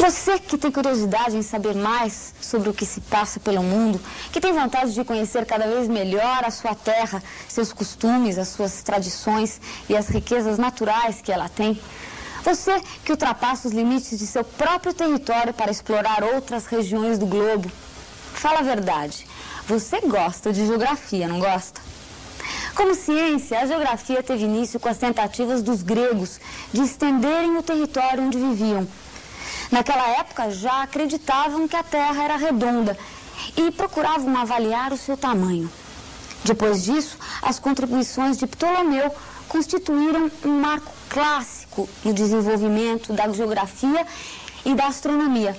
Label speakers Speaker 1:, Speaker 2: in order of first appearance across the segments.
Speaker 1: Você que tem curiosidade em saber mais sobre o que se passa pelo mundo, que tem vontade de conhecer cada vez melhor a sua terra, seus costumes, as suas tradições e as riquezas naturais que ela tem. Você que ultrapassa os limites de seu próprio território para explorar outras regiões do globo. Fala a verdade, você gosta de geografia, não gosta? Como ciência, a geografia teve início com as tentativas dos gregos de estenderem o território onde viviam. Naquela época já acreditavam que a Terra era redonda e procuravam avaliar o seu tamanho. Depois disso, as contribuições de Ptolomeu constituíram um marco clássico no desenvolvimento da geografia e da astronomia.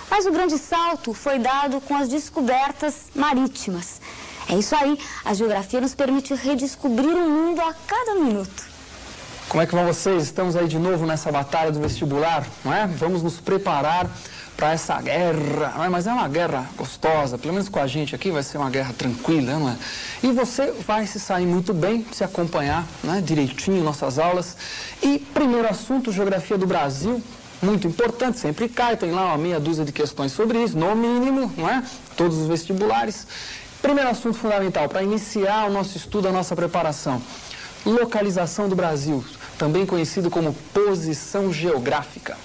Speaker 1: Mas o grande salto foi dado com as descobertas marítimas. É isso aí, a geografia nos permite redescobrir o mundo a cada minuto.
Speaker 2: Como é que vão vocês? Estamos aí de novo nessa batalha do vestibular, não é? Vamos nos preparar para essa guerra, não é? Mas é uma guerra gostosa, pelo menos com a gente aqui vai ser uma guerra tranquila, não é? E você vai se sair muito bem se acompanhar, né, direitinho nossas aulas. E primeiro assunto, geografia do Brasil, muito importante, sempre cai, tem lá uma meia dúzia de questões sobre isso, no mínimo, não é? Todos os vestibulares. Primeiro assunto fundamental para iniciar o nosso estudo, a nossa preparação. Localização do Brasil, também conhecido como posição geográfica.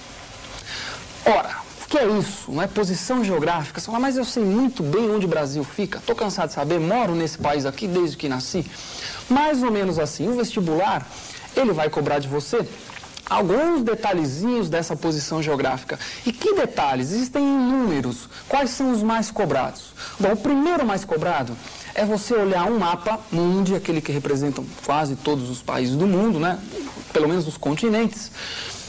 Speaker 2: Ora, o que é isso? Não é posição geográfica? Você fala, mas eu sei muito bem onde o Brasil fica. Estou cansado de saber, moro nesse país aqui desde que nasci. Mais ou menos assim, o vestibular, ele vai cobrar de você alguns detalhezinhos dessa posição geográfica. E que detalhes? Existem inúmeros. Quais são os mais cobrados? Bom, o primeiro mais cobrado é você olhar um mapa mundi, aquele que representa quase todos os países do mundo, né? Pelo menos os continentes.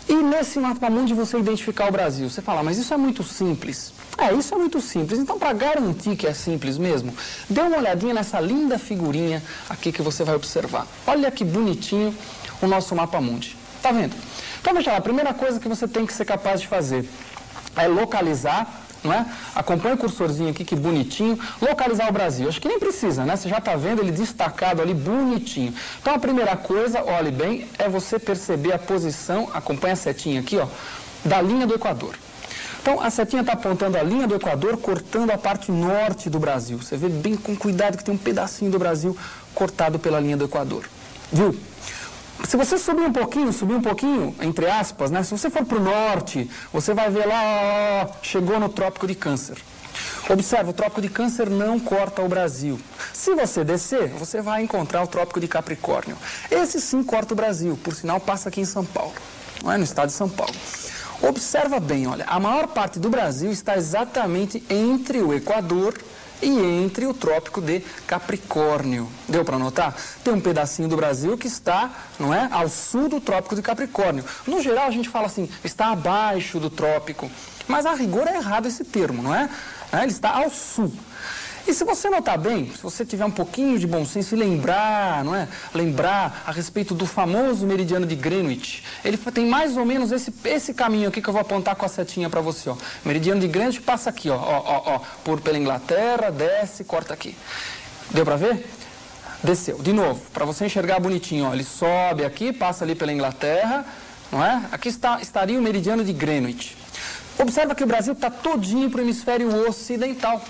Speaker 2: E nesse mapa mundi você identificar o Brasil. Você fala, mas isso é muito simples. Isso é muito simples. Então, para garantir que é simples mesmo, dê uma olhadinha nessa linda figurinha aqui que você vai observar. Olha que bonitinho o nosso mapa mundi. Tá vendo? Então, veja lá, a primeira coisa que você tem que ser capaz de fazer é localizar, não é? Acompanha o cursorzinho aqui, que bonitinho. Localizar o Brasil. Acho que nem precisa, né? Você já está vendo ele destacado ali, bonitinho. Então, a primeira coisa, olhe bem, é você perceber a posição, acompanha a setinha aqui, ó, da linha do Equador. Então, a setinha está apontando a linha do Equador, cortando a parte norte do Brasil. Você vê bem com cuidado que tem um pedacinho do Brasil cortado pela linha do Equador. Viu? Se você subir um pouquinho, entre aspas, né? Se você for para o norte, você vai ver lá, chegou no Trópico de Câncer. Observe, o Trópico de Câncer não corta o Brasil. Se você descer, você vai encontrar o Trópico de Capricórnio. Esse sim corta o Brasil, por sinal passa aqui em São Paulo, não é? No estado de São Paulo. Observa bem, olha, a maior parte do Brasil está exatamente entre o Equador e entre o Trópico de Capricórnio. Deu para notar? Tem um pedacinho do Brasil que está, não é, ao sul do Trópico de Capricórnio. No geral, a gente fala assim, está abaixo do trópico. Mas a rigor é errado esse termo, não é? Ele está ao sul. E se você notar bem, se você tiver um pouquinho de bom senso e lembrar, não é? Lembrar a respeito do famoso meridiano de Greenwich. Ele tem mais ou menos esse caminho aqui que eu vou apontar com a setinha para você, ó. Meridiano de Greenwich passa aqui, ó, pela Inglaterra, desce, corta aqui. Deu para ver? Desceu. De novo, para você enxergar bonitinho, ó, ele sobe aqui, passa ali pela Inglaterra, não é? Aqui estaria o meridiano de Greenwich. Observa que o Brasil está todinho para o hemisfério ocidental.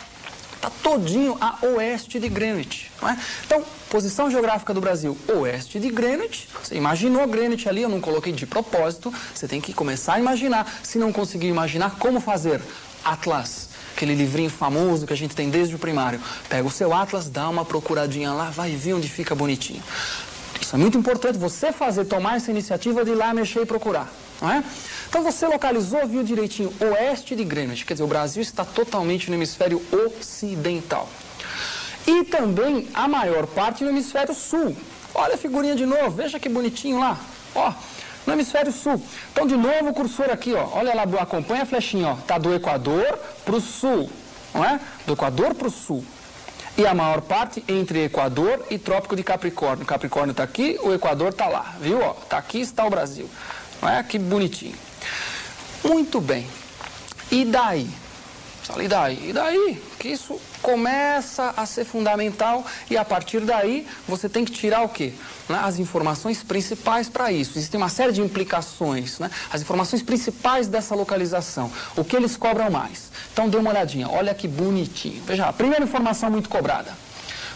Speaker 2: Está todinho a oeste de Greenwich, não é? Então, posição geográfica do Brasil, oeste de Greenwich. Você imaginou Greenwich ali, eu não coloquei de propósito. Você tem que começar a imaginar. Se não conseguir imaginar, como fazer? Atlas, aquele livrinho famoso que a gente tem desde o primário. Pega o seu Atlas, dá uma procuradinha lá, vai ver onde fica bonitinho. Isso é muito importante, você tomar essa iniciativa de ir lá mexer e procurar, não é? Então você localizou, viu direitinho, oeste de Greenwich, quer dizer, o Brasil está totalmente no hemisfério ocidental. E também a maior parte no hemisfério sul. Olha a figurinha de novo, veja que bonitinho lá, ó, no hemisfério sul. Então, de novo o cursor aqui, ó, olha lá, acompanha a flechinha, ó, tá do Equador para o sul, não é? Do Equador para o sul. E a maior parte entre Equador e Trópico de Capricórnio. O Capricórnio está aqui, o Equador está lá, viu? Ó, tá aqui está o Brasil. Não é? Que bonitinho. Muito bem. E daí? Você fala, e daí? E daí? Que isso começa a ser fundamental e a partir daí você tem que tirar o quê? Né? As informações principais para isso. Existem uma série de implicações, né? As informações principais dessa localização. O que eles cobram mais? Então dê uma olhadinha, olha que bonitinho. Veja, a primeira informação muito cobrada.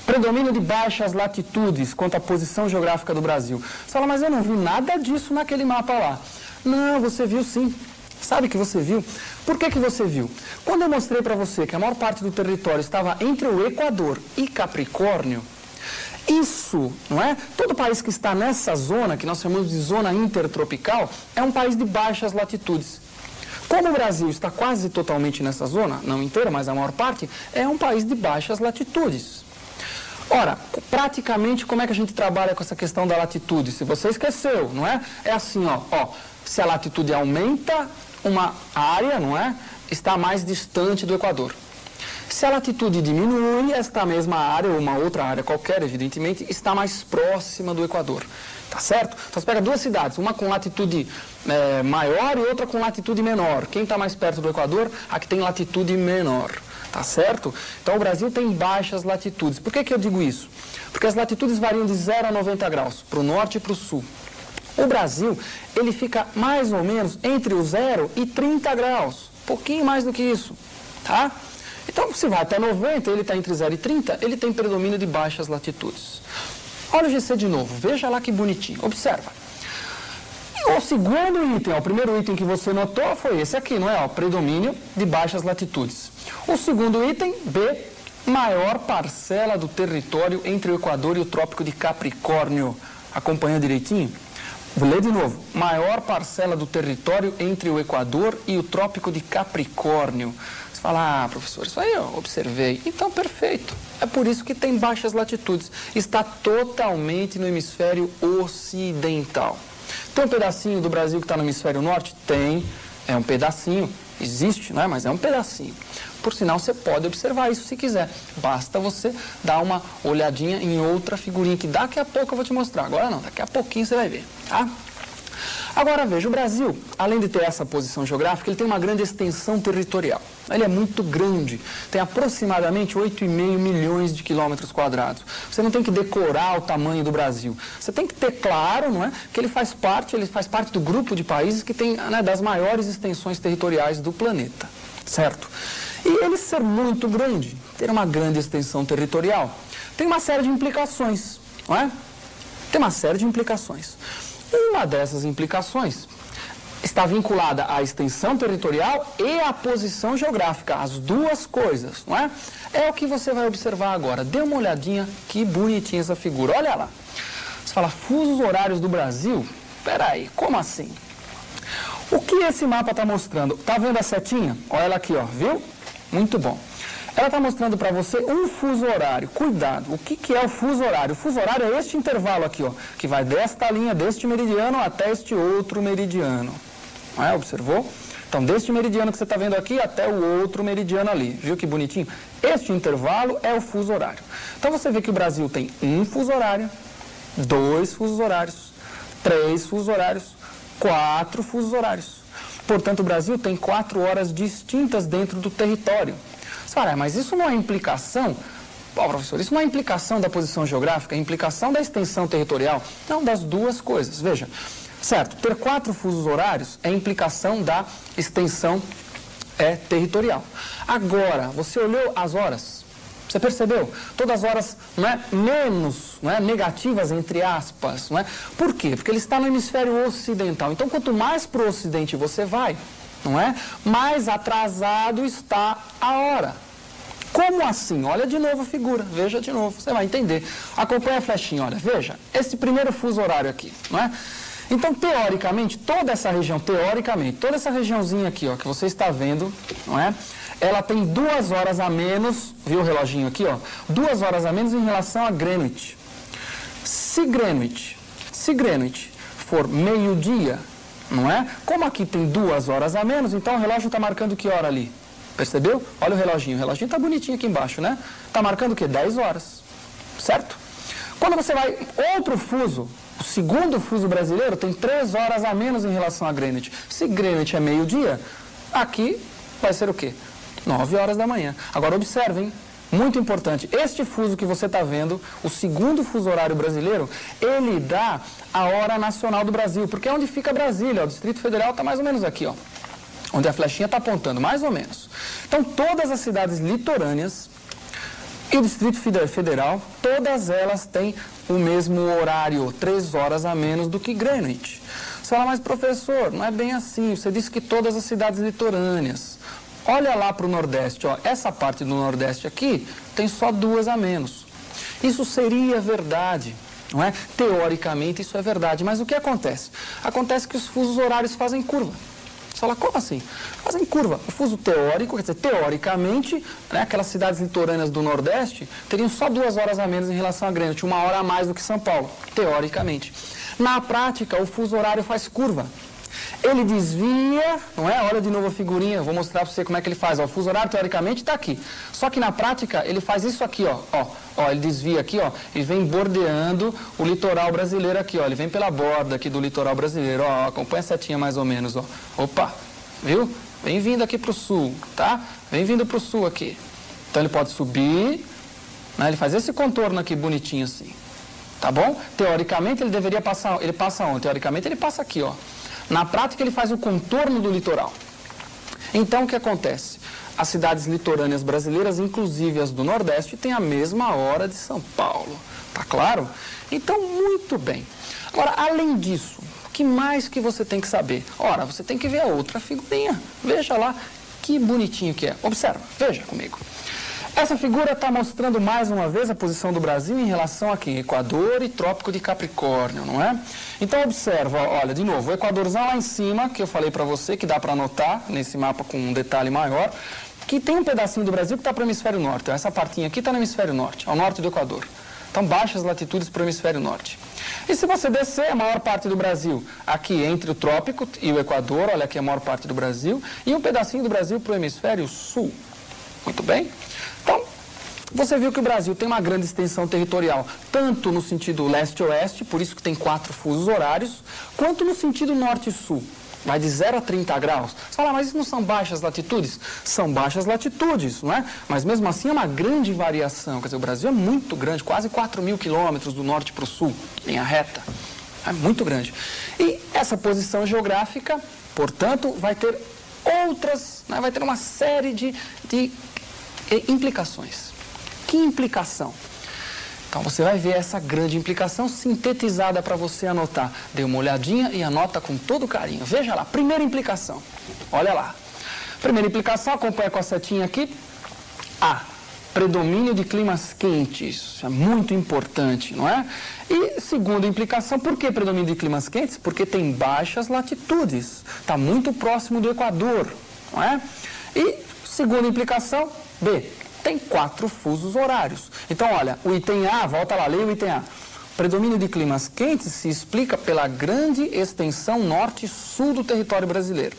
Speaker 2: Predomínio de baixas latitudes quanto à posição geográfica do Brasil. Você fala, mas eu não vi nada disso naquele mapa lá. Não, você viu sim. Sabe que você viu? Por que você viu? Quando eu mostrei para você que a maior parte do território estava entre o Equador e Capricórnio, isso, não é? Todo país que está nessa zona, que nós chamamos de zona intertropical, é um país de baixas latitudes. Como o Brasil está quase totalmente nessa zona, não inteira, mas a maior parte, é um país de baixas latitudes. Ora, praticamente, como é que a gente trabalha com essa questão da latitude? Se você esqueceu, não é? É assim, ó, se a latitude aumenta, uma área, não é? Está mais distante do Equador. Se a latitude diminui, esta mesma área, ou uma outra área qualquer, evidentemente, está mais próxima do Equador. Tá certo? Então você pega duas cidades, uma com latitude maior e outra com latitude menor. Quem está mais perto do Equador, a que tem latitude menor. Tá certo? Então o Brasil tem baixas latitudes. Por que eu digo isso? Porque as latitudes variam de 0 a 90 graus, para o norte e para o sul. O Brasil, ele fica mais ou menos entre o 0 e 30 graus. Pouquinho mais do que isso. Tá? Então, se vai até 90, ele está entre 0 e 30, ele tem predomínio de baixas latitudes. Olha o GC de novo, veja lá que bonitinho. Observa. E o segundo item, o primeiro item que você notou foi esse aqui, não é? Predomínio de baixas latitudes. O segundo item, B, maior parcela do território entre o Equador e o Trópico de Capricórnio. Acompanha direitinho? Vou ler de novo. Maior parcela do território entre o Equador e o Trópico de Capricórnio. Você fala, professor, isso aí eu observei. Então, perfeito. É por isso que tem baixas latitudes. Está totalmente no hemisfério ocidental. Tem um pedacinho do Brasil que está no hemisfério norte? Tem. É um pedacinho. Existe, não é? Mas é um pedacinho. Por sinal, você pode observar isso se quiser. Basta você dar uma olhadinha em outra figurinha que daqui a pouco eu vou te mostrar. Agora não, daqui a pouquinho você vai ver, tá? Agora veja, o Brasil, além de ter essa posição geográfica, ele tem uma grande extensão territorial. Ele é muito grande, tem aproximadamente 8,5 milhões de quilômetros quadrados. Você não tem que decorar o tamanho do Brasil. Você tem que ter claro, não é, que ele faz parte do grupo de países que tem, né, das maiores extensões territoriais do planeta, certo? E ele ser muito grande, ter uma grande extensão territorial, tem uma série de implicações, não é? Tem uma série de implicações. Uma dessas implicações está vinculada à extensão territorial e à posição geográfica, as duas coisas, não é? É o que você vai observar agora. Dê uma olhadinha, que bonitinha essa figura. Olha lá. Você fala, fusos horários do Brasil? Peraí, como assim? O que esse mapa está mostrando? Está vendo a setinha? Olha ela aqui, ó, viu? Muito bom. Ela está mostrando para você um fuso horário. Cuidado, o que é o fuso horário? O fuso horário é este intervalo aqui, ó, que vai desta linha, deste meridiano até este outro meridiano. Não é? Observou? Então, deste meridiano que você está vendo aqui até o outro meridiano ali. Viu que bonitinho? Este intervalo é o fuso horário. Então, você vê que o Brasil tem um fuso horário, 2 fusos horários, 3 fusos horários, 4 fusos horários. Portanto, o Brasil tem 4 horas distintas dentro do território. Você fala, mas isso não é implicação? Bom, professor, isso não é implicação da posição geográfica, é implicação da extensão territorial? Não, das duas coisas. Veja, certo, ter 4 fusos horários é implicação da extensão territorial. Agora, você olhou as horas? Você percebeu? Todas as horas, não é, menos, não é, negativas, entre aspas, não é? Por quê? Porque ele está no hemisfério ocidental. Então, quanto mais para o ocidente você vai, não é, mais atrasado está a hora. Como assim? Olha de novo a figura, veja de novo, você vai entender. Acompanha a flechinha, olha, veja, esse primeiro fuso horário aqui, não é? Então, teoricamente, toda essa região, toda essa regiãozinha aqui, ó, que você está vendo, não é? Ela tem 2 horas a menos, viu o reloginho aqui, ó? 2 horas a menos em relação a Greenwich. Se Greenwich for meio-dia, não é? Como aqui tem 2 horas a menos, então o relógio está marcando que hora ali? Percebeu? Olha o reloginho está bonitinho aqui embaixo, né? Está marcando o quê? 10 horas, certo? Quando você vai, outro fuso, o segundo fuso brasileiro tem 3 horas a menos em relação a Greenwich. Se Greenwich é meio-dia, aqui vai ser o quê? 9 horas da manhã. Agora observem, muito importante, este fuso que você está vendo, o segundo fuso horário brasileiro, ele dá a hora nacional do Brasil, porque é onde fica Brasília, ó, o Distrito Federal está mais ou menos aqui, ó, onde a flechinha está apontando, mais ou menos. Então, todas as cidades litorâneas e o Distrito Federal, todas elas têm o mesmo horário, 3 horas a menos do que Greenwich. Você fala, mas professor, não é bem assim, você disse que todas as cidades litorâneas. Olha lá para o Nordeste, ó, essa parte do Nordeste aqui tem só 2 a menos. Isso seria verdade, não é? Teoricamente isso é verdade, mas o que acontece? Acontece que os fusos horários fazem curva. Você fala, como assim? Fazem curva. O fuso teórico, quer dizer, teoricamente, né, aquelas cidades litorâneas do Nordeste teriam só 2 horas a menos em relação a Greenwich, 1 hora a mais do que São Paulo, teoricamente. Na prática, o fuso horário faz curva. Ele desvia, não é? Olha de novo a figurinha, vou mostrar para você como é que ele faz. Ó, o fuso horário, teoricamente, está aqui. Só que na prática, ele faz isso aqui, ó. Ele desvia aqui, ó. Ele vem bordeando o litoral brasileiro aqui, ó. Ele vem pela borda aqui do litoral brasileiro, ó. Acompanha a setinha mais ou menos, ó. Opa, viu? Vem vindo aqui para o sul, tá? Vem vindo para o sul aqui. Então, ele pode subir, né? Ele faz esse contorno aqui bonitinho assim. Tá bom? Teoricamente, ele deveria passar... Ele passa onde? Teoricamente, ele passa aqui, ó. Na prática, ele faz o contorno do litoral. Então, o que acontece? As cidades litorâneas brasileiras, inclusive as do Nordeste, têm a mesma hora de São Paulo. Tá claro? Então, muito bem. Agora, além disso, o que mais que você tem que saber? Ora, você tem que ver a outra figurinha. Veja lá que bonitinho que é. Observa, veja comigo. Essa figura está mostrando mais uma vez a posição do Brasil em relação a quem? Equador e Trópico de Capricórnio, não é? Então observa, olha, de novo, o Equadorzão lá em cima, que eu falei para você, que dá para anotar nesse mapa com um detalhe maior, que tem um pedacinho do Brasil que está para o hemisfério norte. Essa partinha aqui está no hemisfério norte, ao norte do Equador. Então baixas latitudes para o hemisfério norte. E se você descer, a maior parte do Brasil aqui entre o trópico e o Equador, olha aqui a maior parte do Brasil, e um pedacinho do Brasil para o hemisfério sul. Muito bem? Então, você viu que o Brasil tem uma grande extensão territorial, tanto no sentido leste-oeste, por isso que tem 4 fusos horários, quanto no sentido norte-sul. Vai de 0 a 30 graus. Você fala, mas isso não são baixas latitudes? São baixas latitudes, não é? Mas mesmo assim é uma grande variação. Quer dizer, o Brasil é muito grande, quase 4.000 quilômetros do norte para o sul, linha reta. É muito grande. E essa posição geográfica, portanto, vai ter outras, né? Vai ter uma série de implicações. Que implicação? Então você vai ver essa grande implicação sintetizada para você anotar. Dê uma olhadinha e anota com todo carinho. Veja lá, primeira implicação. Olha lá. Primeira implicação, acompanha com a setinha aqui. A. Predomínio de climas quentes. Isso é muito importante, não é? E segunda implicação, por que predomínio de climas quentes? Porque tem baixas latitudes. Está muito próximo do Equador, não é? E segunda implicação, B. Tem 4 fusos horários. Então, olha, o item A, volta lá, leia o item A. Predomínio de climas quentes se explica pela grande extensão norte e sul do território brasileiro.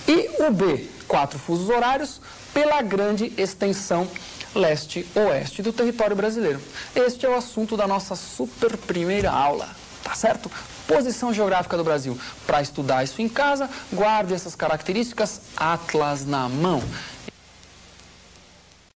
Speaker 2: E o B, 4 fusos horários, pela grande extensão leste-oeste do território brasileiro. Este é o assunto da nossa super primeira aula, tá certo? Posição geográfica do Brasil. Para estudar isso em casa, guarde essas características, atlas na mão.